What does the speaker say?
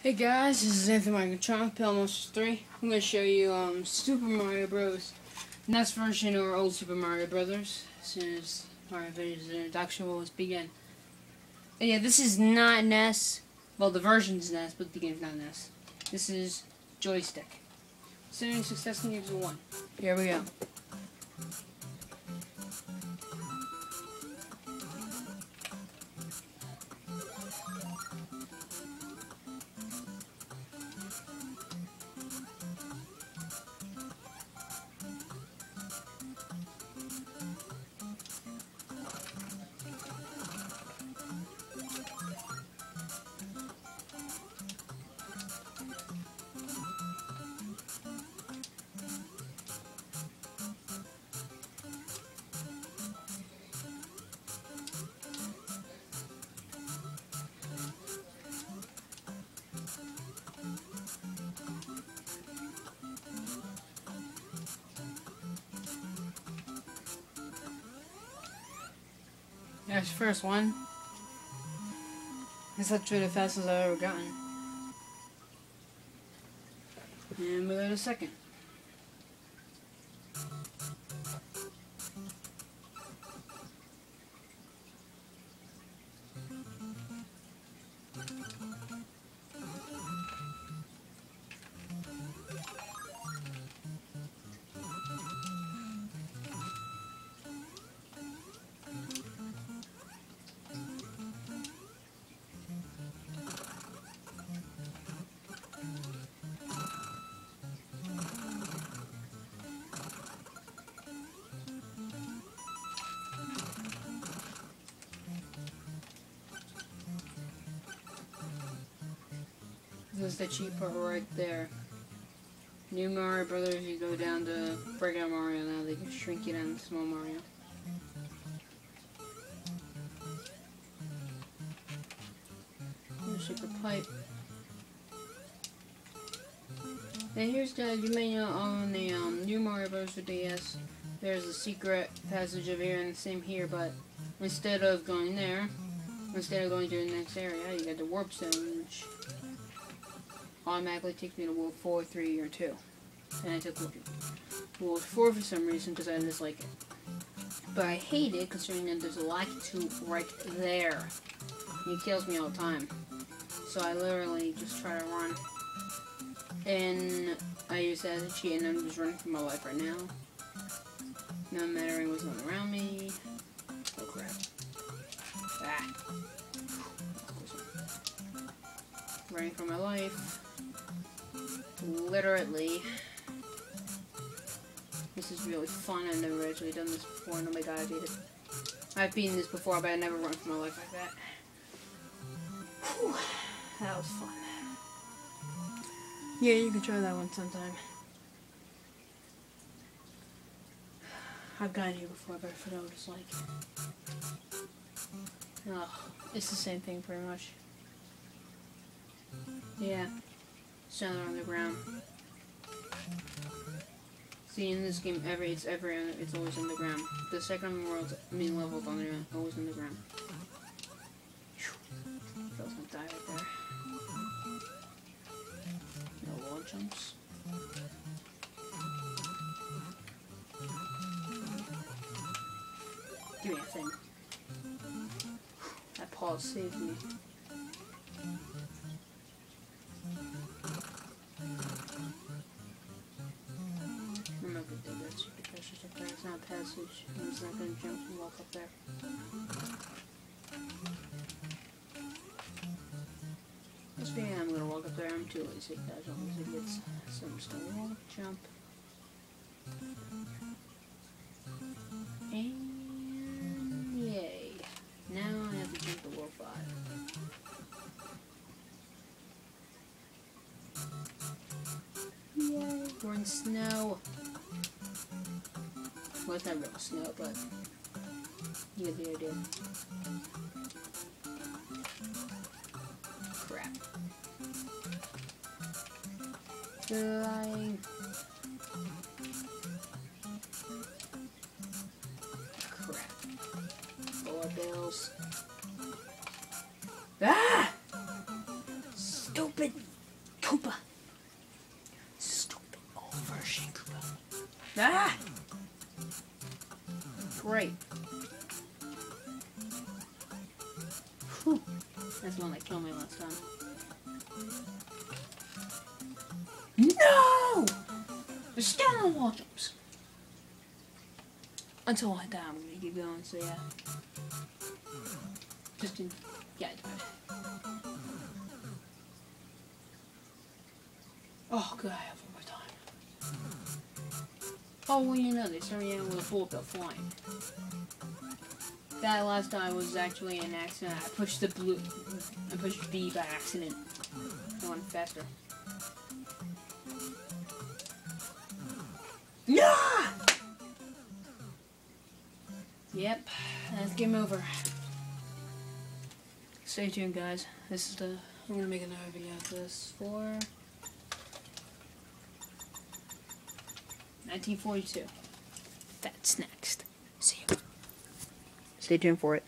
Hey guys, this is Anthony Microtron, Pale Monsters 3. I'm going to show you Super Mario Bros. NES version or old Super Mario Brothers. As soon as Mario video's introduction will begin. And yeah, this is not NES. Well, the version's NES, but the game's not NES. This is Joystick. Considering success gives a 1. Here we go. That's the first one. It's literally the fastest I've ever gotten. And we go to the second. This is the cheap part right there. New Mario Brothers, you go down to Breakout Mario now, they can shrink you down to Small Mario. Secret pipe. And here's guys, you may know on the New Mario Bros. For DS, there's a secret passage over here and the same here, but instead of going there, instead of going to the next area, you get the warp zone, which automatically takes me to World 4, 3, or 2. And I took World 4 for some reason because I dislike it. But I hate it considering that there's a Lucky 2 right there. He kills me all the time. So I literally just try to run. And I use that as a cheat and I'm just running for my life right now. No matter what's going around me. Oh crap. Ah. Running for my life. Literally. This is really fun. I've never actually done this before, and oh my god, I did it. I've beaten this before, but I never run for my life like that. Whew. That was fun. Yeah, you can try that one sometime. I've gotten here before, but I forgot what it's like. Ugh, it's the same thing pretty much. Yeah. Standing on the ground. See, in this game, it's always on the ground. The second level's on the always on the ground. I was gonna die right there. No wall jumps. Give me a thing. That pause saved me. I'm not gonna do that stupid passage up there. It's not a passage. I'm just not gonna jump and walk up there. This being I'm gonna walk up there. I'm too lazy, guys. All these idiots. So I'm just gonna walk, jump. And yay. Now I have to jump to World 5. Yay. We're in snow. Well, it's not real snow, but you get the idea. Crap. Flying. Crap. 4 bills. Ah! Stupid Koopa. Stupid old version Koopa. Ah! Great. Whew. That's the one that killed me last time. No! There's still no wall jumps. Until I die, I'm gonna keep going, so yeah. Just in... yeah, I died. Oh, good, I have one more time. Oh, well, you know, they started out with a bullet bill flying. That last time was actually an accident. I pushed B by accident. I went faster. Yeah! Yep, that's game over. Stay tuned, guys. This is I'm gonna make another video of this for 1942. That's next. See you. Stay tuned for it.